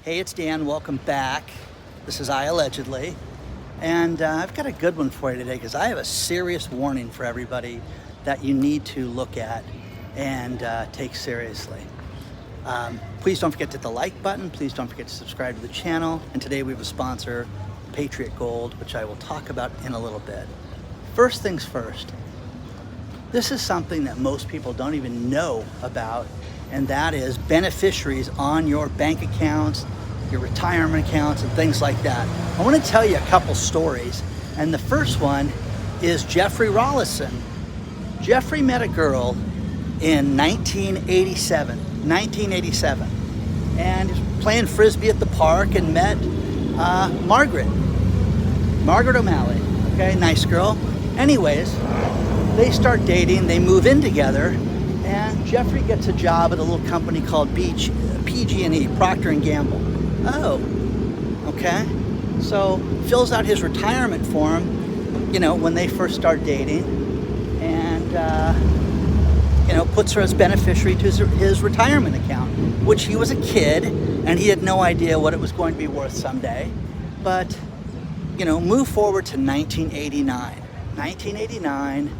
Hey, it's Dan. Welcome back. This is iAllegedly. And I've got a good one for you today because I have a serious warning for everybody that you need to look at and take seriously. Please don't forget to hit the like button. Please don't forget to subscribe to the channel. And today we have a sponsor, Patriot Gold, which I will talk about in a little bit. First things first, this is something that most people don't even know about, and that is beneficiaries on your bank accounts, your retirement accounts, and things like that. I want to tell you a couple stories, and the first one is Jeffrey Rollison. Jeffrey met a girl in 1987, and he was playing frisbee at the park and met Margaret O'Malley. Okay, nice girl. Anyways, they start dating, they move in together, and Jeffrey gets a job at a little company called PG&E, Procter & Gamble. Oh, okay. So fills out his retirement form, when they first start dating, and puts her as beneficiary to his retirement account, which he was a kid and he had no idea what it was going to be worth someday. But move forward to 1989.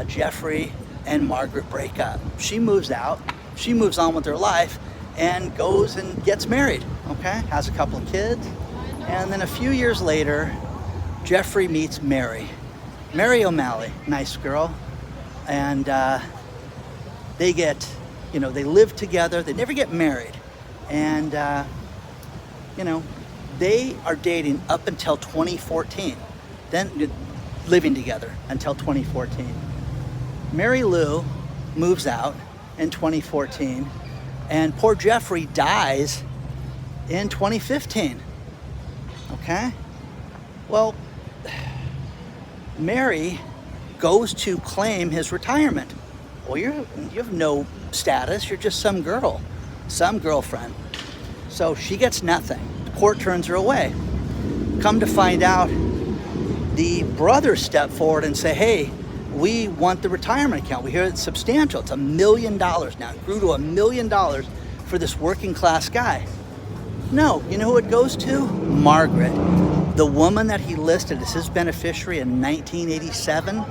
Jeffrey and Margaret break up. She moves out, she moves on with her life and goes and gets married, okay? Has a couple of kids. And then a few years later, Jeffrey meets Mary O'Malley, nice girl. And they get, they live together, they never get married. And, they are dating up until 2014, then living together until 2014. Mary Lou moves out in 2014, and poor Jeffrey dies in 2015. Okay? Well, Mary goes to claim his retirement. Well, you have no status, you're just some girl, some girlfriend. So she gets nothing. The court turns her away. Come to find out, the brothers step forward and say, hey, we want the retirement account. We hear it's substantial. It's $1 million now. It grew to $1 million for this working class guy. No, you know who it goes to? Margaret, the woman that he listed as his beneficiary in 1987.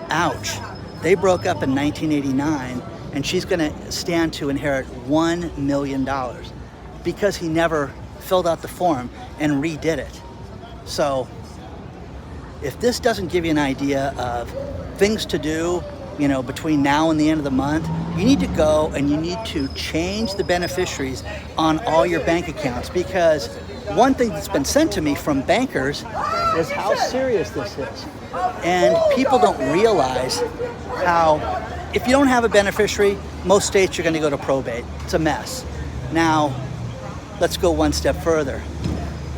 Ouch. They broke up in 1989, and she's going to stand to inherit $1 million because he never filled out the form and redid it. So if this doesn't give you an idea of things to do, between now and the end of the month, you need to go and you need to change the beneficiaries on all your bank accounts, because one thing that's been sent to me from bankers is how serious this is. And people don't realize how, if you don't have a beneficiary, most states you're going to go to probate. It's a mess. Now, let's go one step further.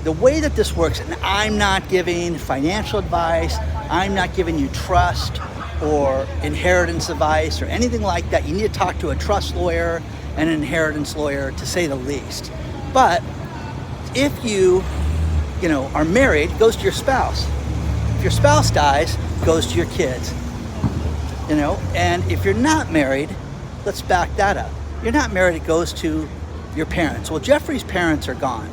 The way that this works, and I'm not giving financial advice, I'm not giving you trust or inheritance advice or anything like that. You need to talk to a trust lawyer and an inheritance lawyer, to say the least. But if you, are married, it goes to your spouse. If your spouse dies, it goes to your kids. And if you're not married, let's back that up. You're not married, it goes to your parents. Well, Jeffrey's parents are gone.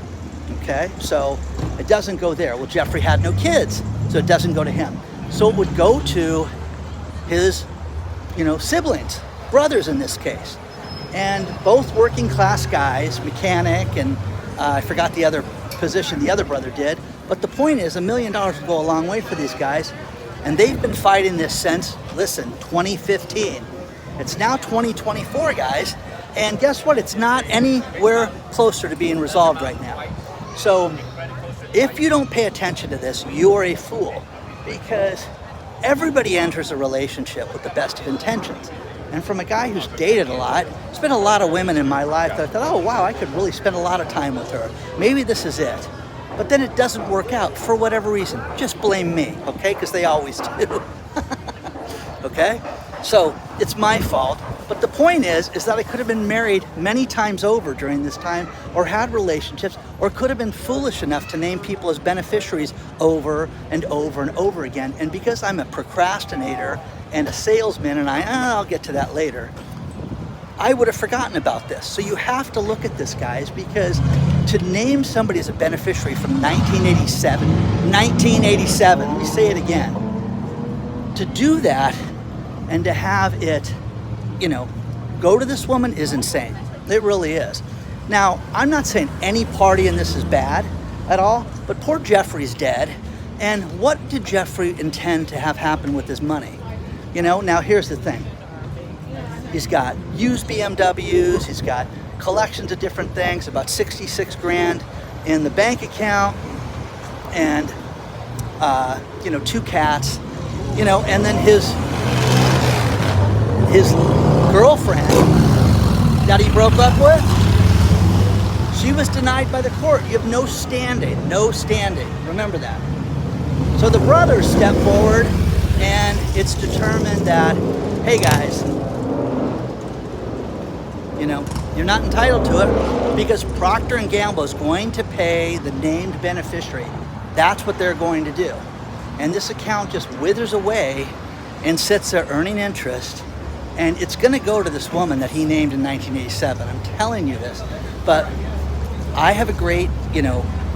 Okay, so it doesn't go there. Well, Jeffrey had no kids, so it doesn't go to him. So it would go to his, siblings, brothers in this case. And both working class guys, mechanic, and I forgot the other position the other brother did. But the point is, $1 million would go a long way for these guys. And they've been fighting this since, 2015. It's now 2024, guys. And guess what? It's not anywhere closer to being resolved right now. So if you don't pay attention to this, you're a fool, because everybody enters a relationship with the best of intentions. And from a guy who's dated a lot, there's been a lot of women in my life that I thought, oh wow, I could really spend a lot of time with her. Maybe this is it. But then it doesn't work out for whatever reason. Just blame me, okay? Because they always do. Okay? So it's my fault. But the point is that I could have been married many times over during this time, or had relationships, or could have been foolish enough to name people as beneficiaries over and over and over again. And because I'm a procrastinator and a salesman, and I'll get to that later, I would have forgotten about this. So you have to look at this, guys, because to name somebody as a beneficiary from 1987, let me say it again, to do that and to have it, go to this woman is insane. It really is. Now, I'm not saying any party in this is bad at all, but poor Jeffrey's dead. And what did Jeffrey intend to have happen with his money? Now here's the thing. He's got used BMWs, he's got collections of different things, about 66 grand in the bank account, and 2 cats, and then his girlfriend that he broke up with, she was denied by the court. You have no standing, remember that. So the brothers step forward, and it's determined that, hey guys, you're not entitled to it because Procter & Gamble is going to pay the named beneficiary. That's what they're going to do. And this account just withers away and sits there earning interest, and it's going to go to this woman that he named in 1987. I'm telling you this. But I have a great,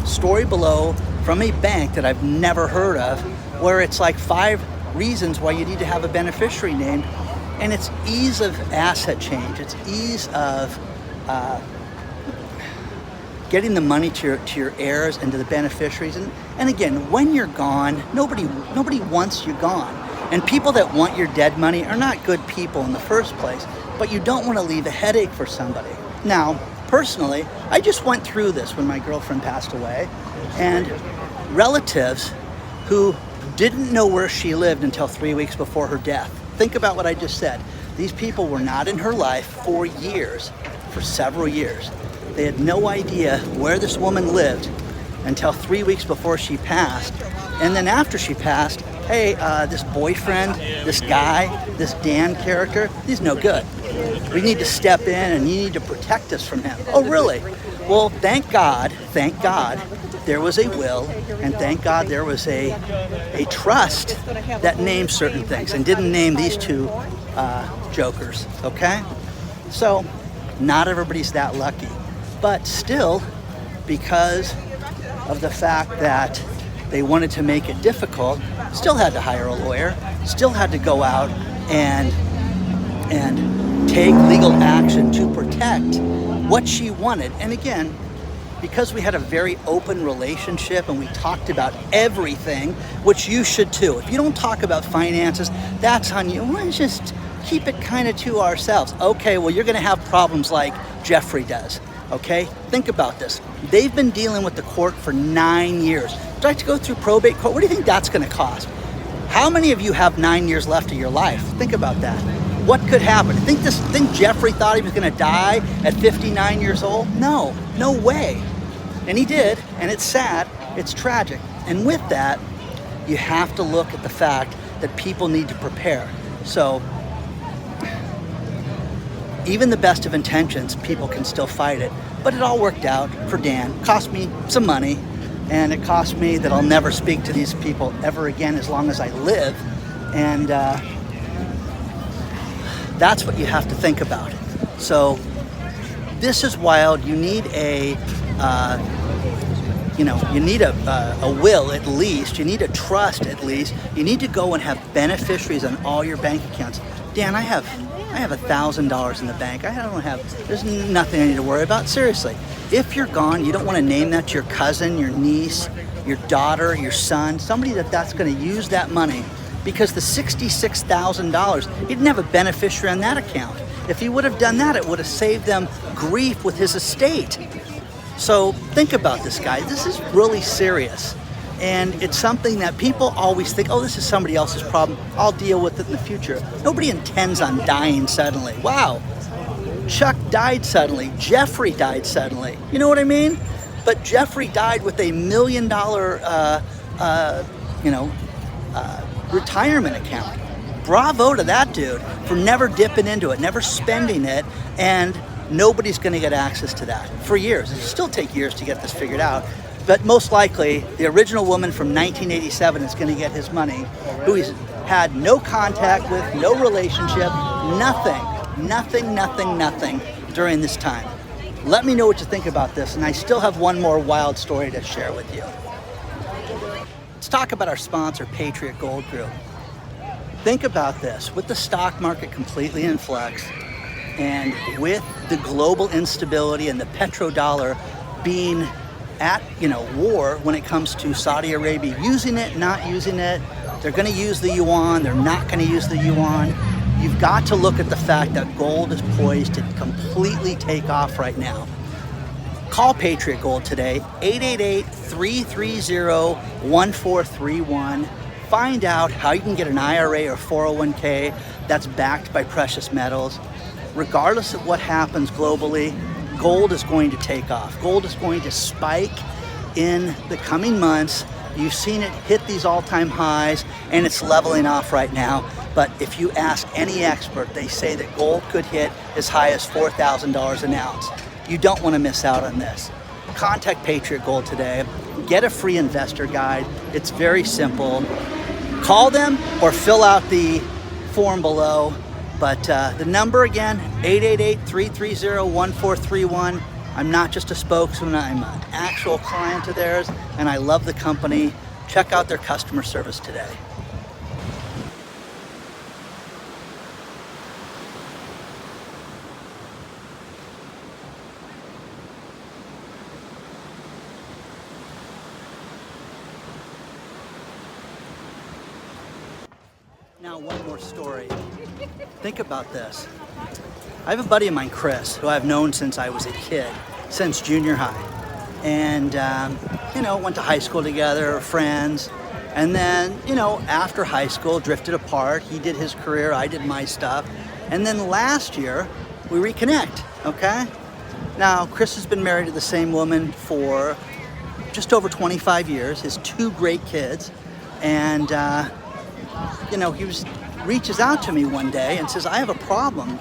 story below from a bank that I've never heard of, where it's like 5 reasons why you need to have a beneficiary named. And it's ease of asset change. It's ease of getting the money to your heirs and to the beneficiaries. And again, when you're gone, nobody wants you gone. And people that want your dead money are not good people in the first place. But you don't want to leave a headache for somebody. Now, personally, I just went through this when my girlfriend passed away. And relatives who didn't know where she lived until 3 weeks before her death. Think about what I just said. These people were not in her life for years, for several years. They had no idea where this woman lived until 3 weeks before she passed. And then after she passed, hey, this boyfriend, this guy, this Dan character, he's no good. We need to step in and you need to protect us from him. Oh, really? Well, thank God, there was a will, and thank God there was a trust that named certain things and didn't name these 2 jokers, okay? So, not everybody's that lucky. But still, because of the fact that they wanted to make it difficult, still had to hire a lawyer, still had to go out and take legal action to protect what she wanted. And again, because we had a very open relationship and we talked about everything, which you should too. If you don't talk about finances, that's on you. Let's just keep it kind of to ourselves. Okay, well, you're going to have problems like Jeffrey does. Okay, think about this. They've been dealing with the court for 9 years. Would you like to go through probate court? What do you think that's going to cost? How many of you have 9 years left of your life? Think about that. What could happen? Think Jeffrey thought he was going to die at 59 years old? No way. And he did, and it's sad, it's tragic. And with that, you have to look at the fact that people need to prepare. So, even the best of intentions, people can still fight it. But it all worked out for Dan. Cost me some money, and it cost me that I'll never speak to these people ever again as long as I live. And that's what you have to think about. So this is wild. You need a will at least. You need a trust at least. You need to go and have beneficiaries on all your bank accounts. Dan, I have $1,000 in the bank. There's nothing I need to worry about. Seriously, if you're gone, you don't want to name that to your cousin, your niece, your daughter, your son, somebody that's going to use that money, because the $66,000, he didn't have a beneficiary on that account. If he would have done that, it would have saved them grief with his estate. So think about this, guys. This is really serious. And it's something that people always think, oh, this is somebody else's problem. I'll deal with it in the future. Nobody intends on dying suddenly. Wow. Chuck died suddenly. Jeffrey died suddenly. You know what I mean? But Jeffrey died with $1 million, retirement account. Bravo to that dude for never dipping into it, never spending it, and nobody's going to get access to that for years. It'll still take years to get this figured out. But most likely, the original woman from 1987 is going to get his money, who he's had no contact with, no relationship, nothing. Nothing, nothing, nothing during this time. Let me know what you think about this, and I still have one more wild story to share with you. Let's talk about our sponsor, Patriot Gold Group. Think about this. With the stock market completely in flux, and with the global instability and the petrodollar being at war when it comes to Saudi Arabia using it, not using it, they're going to use the yuan, they're not going to use the yuan. You've got to look at the fact that gold is poised to completely take off right now. Call Patriot Gold today, 888-330-1431. Find out how you can get an IRA or 401k that's backed by precious metals. Regardless of what happens globally, gold is going to take off. Gold is going to spike in the coming months. You've seen it hit these all-time highs, and it's leveling off right now. But if you ask any expert, they say that gold could hit as high as $4,000 an ounce. You don't want to miss out on this. Contact Patriot Gold today. Get a free investor guide. It's very simple. Call them or fill out the form below. But the number again, 888-330-1431. I'm not just a spokesman, I'm an actual client of theirs, and I love the company. Check out their customer service today. Now, one more story. Think about this. I have a buddy of mine, Chris, who I've known since I was a kid, since junior high. And, went to high school together, friends. And then, after high school, drifted apart. He did his career, I did my stuff. And then last year, we reconnect, okay? Now, Chris has been married to the same woman for just over 25 years, his 2 great kids. And, he reaches out to me one day and says, I have a problem.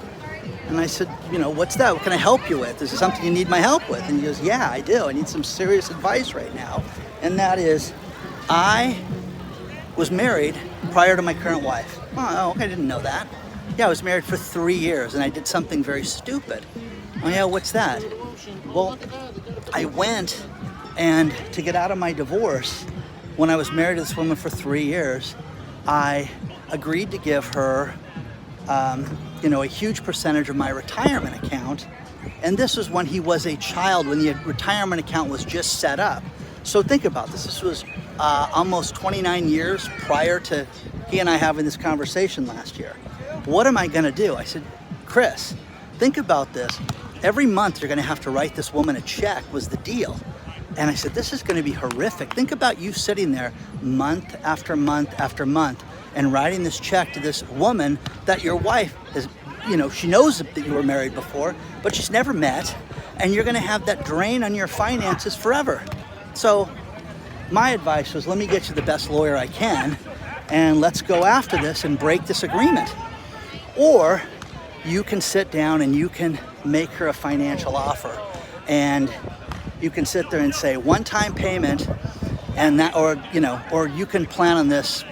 And I said, what's that? What can I help you with? Is there something you need my help with? And he goes, yeah, I do. I need some serious advice right now. And that is, I was married prior to my current wife. Oh, I didn't know that. Yeah, I was married for 3 years and I did something very stupid. Oh yeah, what's that? Well, I went and to get out of my divorce, when I was married to this woman for 3 years, I agreed to give her a huge percentage of my retirement account. And this was when he was a child, when the retirement account was just set up. So think about this. This was almost 29 years prior to he and I having this conversation last year. What am I going to do? I said, Chris, think about this. Every month you're going to have to write this woman a check was the deal. And I said, this is going to be horrific. Think about you sitting there month after month after month and writing this check to this woman that your wife is, she knows that you were married before, but she's never met. And you're going to have that drain on your finances forever. So my advice was, let me get you the best lawyer I can, and let's go after this and break this agreement. Or you can sit down and you can make her a financial offer. And you can sit there and say one-time payment, and that, or you can plan on this,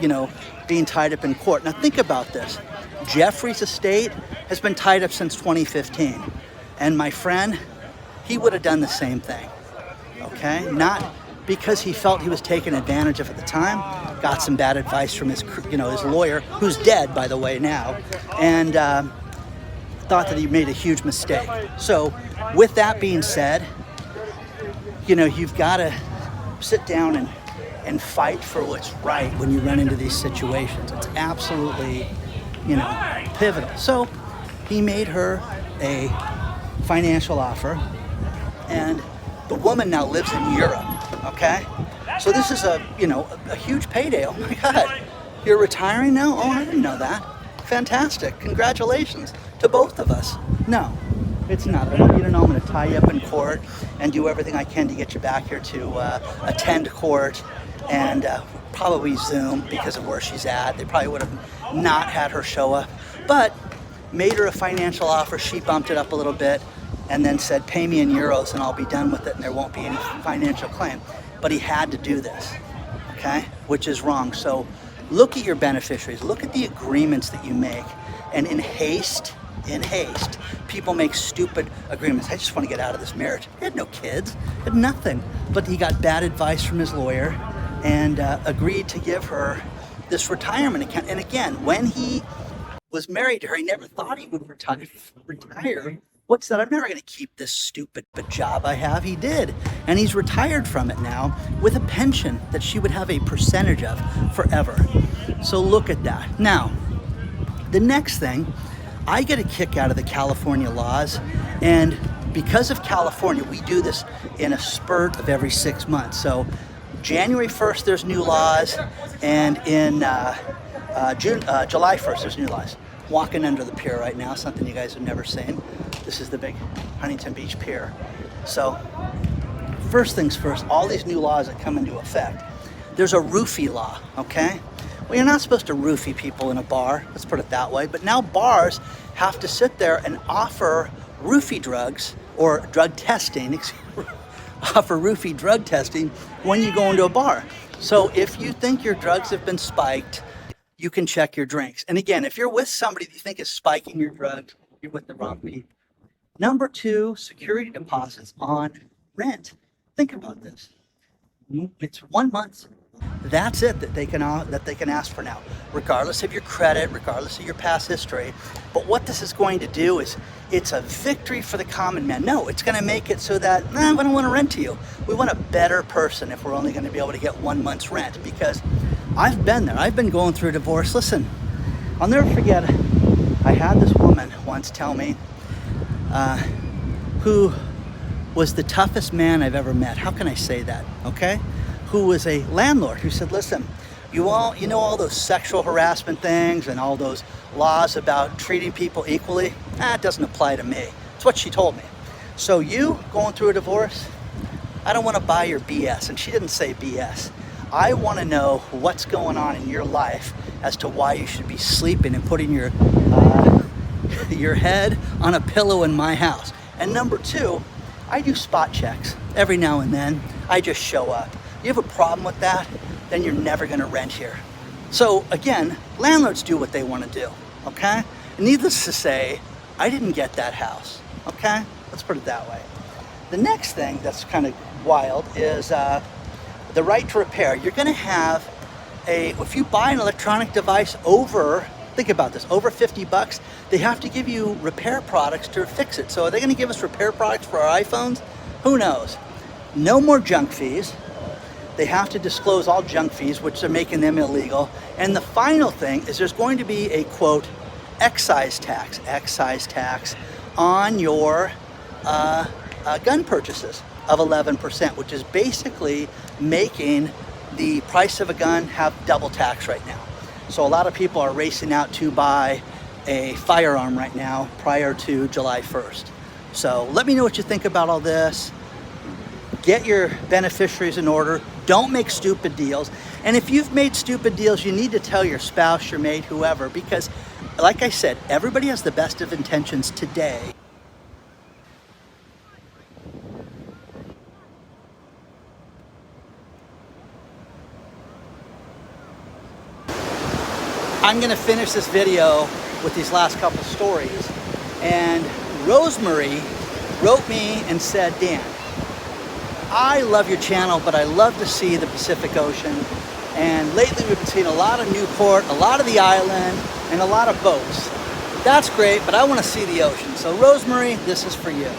being tied up in court. Now think about this. Jeffrey's estate has been tied up since 2015, and my friend, he would have done the same thing. Okay, not because he felt he was taken advantage of at the time. Got some bad advice from his lawyer, who's dead by the way now, and thought that he made a huge mistake. So, with that being said, you've got to sit down and fight for what's right when you run into these situations. It's absolutely, pivotal. So he made her a financial offer, and the woman now lives in Europe, okay? So this is a huge payday. Oh my God, you're retiring now? Oh, I didn't know that. Fantastic, congratulations to both of us. No. It's not. I want you to know I'm going to tie you up in court and do everything I can to get you back here to attend court, and probably Zoom because of where she's at. They probably would have not had her show up, but made her a financial offer. She bumped it up a little bit and then said, pay me in euros and I'll be done with it and there won't be any financial claim. But he had to do this, okay? Which is wrong. So look at your beneficiaries. Look at the agreements that you make, and in haste, in haste. People make stupid agreements. I just want to get out of this marriage. He had no kids, had nothing. But he got bad advice from his lawyer and agreed to give her this retirement account. And again, when he was married to her, he never thought he would retire. What's that? I'm never going to keep this stupid job I have. He did. And he's retired from it now with a pension that she would have a percentage of forever. So look at that. Now, the next thing, I get a kick out of the California laws. And because of California, we do this in a spurt of every 6 months. So January 1st, there's new laws. And in July 1st, there's new laws. Walking under the pier right now, something you guys have never seen. This is the big Huntington Beach Pier. So first things first, all these new laws that come into effect. There's a roofie law, okay? Well, you're not supposed to roofie people in a bar, let's put it that way, but now bars have to sit there and offer roofie drugs or drug testing, offer roofie drug testing when you go into a bar. So if you think your drugs have been spiked, you can check your drinks. And again, if you're with somebody that you think is spiking your drugs, you're with the wrong people. Number 2, security deposits on rent. Think about this. It's 1 month. That's it that they can ask for now, regardless of your credit, regardless of your past history. But what this is going to do is it's a victory for the common man. No, it's going to make it so that we don't want to rent to you. We want a better person if we're only going to be able to get 1 month's rent, because I've been there. I've been going through a divorce. Listen, I'll never forget, I had this woman once tell me who was the toughest man I've ever met. How can I say that, okay? Who was a landlord who said, listen, you know all those sexual harassment things and all those laws about treating people equally? It doesn't apply to me. That's what she told me. So you going through a divorce, I don't want to buy your BS. And she didn't say BS. I want to know what's going on in your life as to why you should be sleeping and putting your head on a pillow in my house. And number 2, I do spot checks every now and then. I just show up. You have a problem with that, then you're never going to rent here. So again, landlords do what they want to do, okay? And needless to say, I didn't get that house, okay? Let's put it that way. The next thing that's kind of wild is the right to repair. You're going to have if you buy an electronic device over, think about this, over $50, they have to give you repair products to fix it. So are they going to give us repair products for our iPhones? Who knows? No more junk fees. They have to disclose all junk fees, which are making them illegal. And the final thing is there's going to be a, quote, excise tax on your gun purchases of 11%, which is basically making the price of a gun have double tax right now. So a lot of people are racing out to buy a firearm right now prior to July 1st. So let me know what you think about all this. Get your beneficiaries in order. Don't make stupid deals. And if you've made stupid deals, you need to tell your spouse, your mate, whoever, because like I said, everybody has the best of intentions today. I'm going to finish this video with these last couple stories. And Rosemary wrote me and said, Dan, I love your channel, but I love to see the Pacific Ocean. And lately we've been seeing a lot of Newport, a lot of the island, and a lot of boats. That's great, but I want to see the ocean. So Rosemary, this is for you.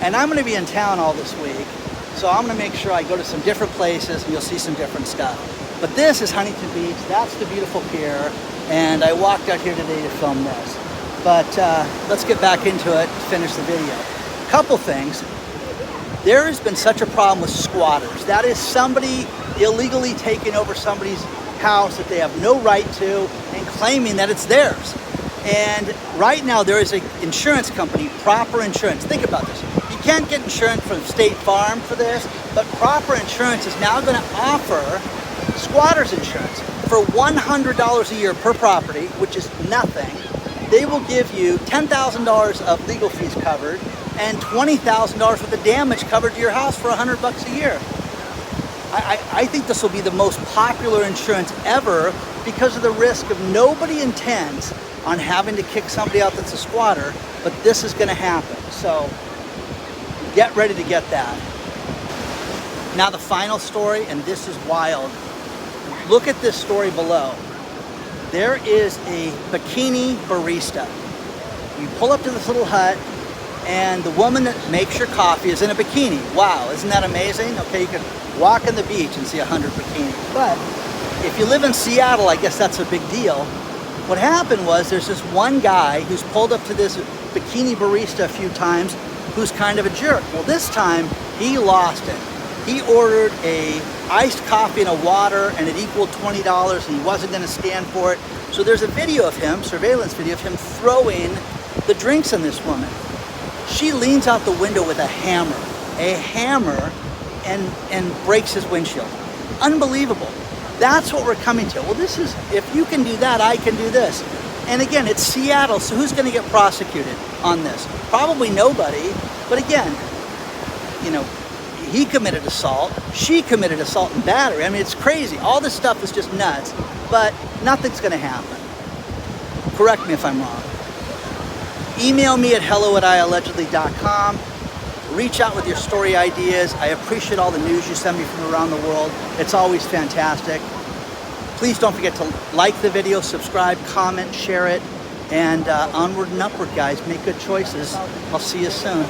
And I'm going to be in town all this week, so I'm going to make sure I go to some different places and you'll see some different stuff. But this is Huntington Beach, that's the beautiful pier, and I walked out here today to film this. But let's get back into it, finish the video. Couple things. There has been such a problem with squatters. That is somebody illegally taking over somebody's house that they have no right to and claiming that it's theirs. And right now there is an insurance company, Proper Insurance. Think about this. You can't get insurance from State Farm for this, but Proper Insurance is now going to offer squatters insurance for $100 a year per property, which is nothing. They will give you $10,000 of legal fees covered and $20,000 worth of damage covered to your house for $100 a year. I think this will be the most popular insurance ever because of the risk of nobody intends on having to kick somebody out that's a squatter, but this is going to happen. So get ready to get that. Now the final story, and this is wild. Look at this story below. There is a bikini barista. You pull up to this little hut, and the woman that makes your coffee is in a bikini. Wow, isn't that amazing? Okay, you can walk on the beach and see 100 bikinis. But if you live in Seattle, I guess that's a big deal. What happened was there's this one guy who's pulled up to this bikini barista a few times who's kind of a jerk. Well, this time he lost it. He ordered a iced coffee and a water, and it equaled $20, and he wasn't going to stand for it. So there's a video of him, surveillance video of him throwing the drinks on this woman. She leans out the window with a hammer, and breaks his windshield. Unbelievable. That's what we're coming to. Well, this is, if you can do that, I can do this. And again, it's Seattle, so who's going to get prosecuted on this? Probably nobody. But again, you know, he committed assault, she committed assault and battery. I mean, it's crazy. All this stuff is just nuts, but nothing's going to happen. Correct me if I'm wrong. Email me at hello@iallegedly.com. Reach out with your story ideas. I appreciate all the news you send me from around the world. It's always fantastic. Please don't forget to like the video, subscribe, comment, share it, and onward and upward, guys. Make good choices. I'll see you soon.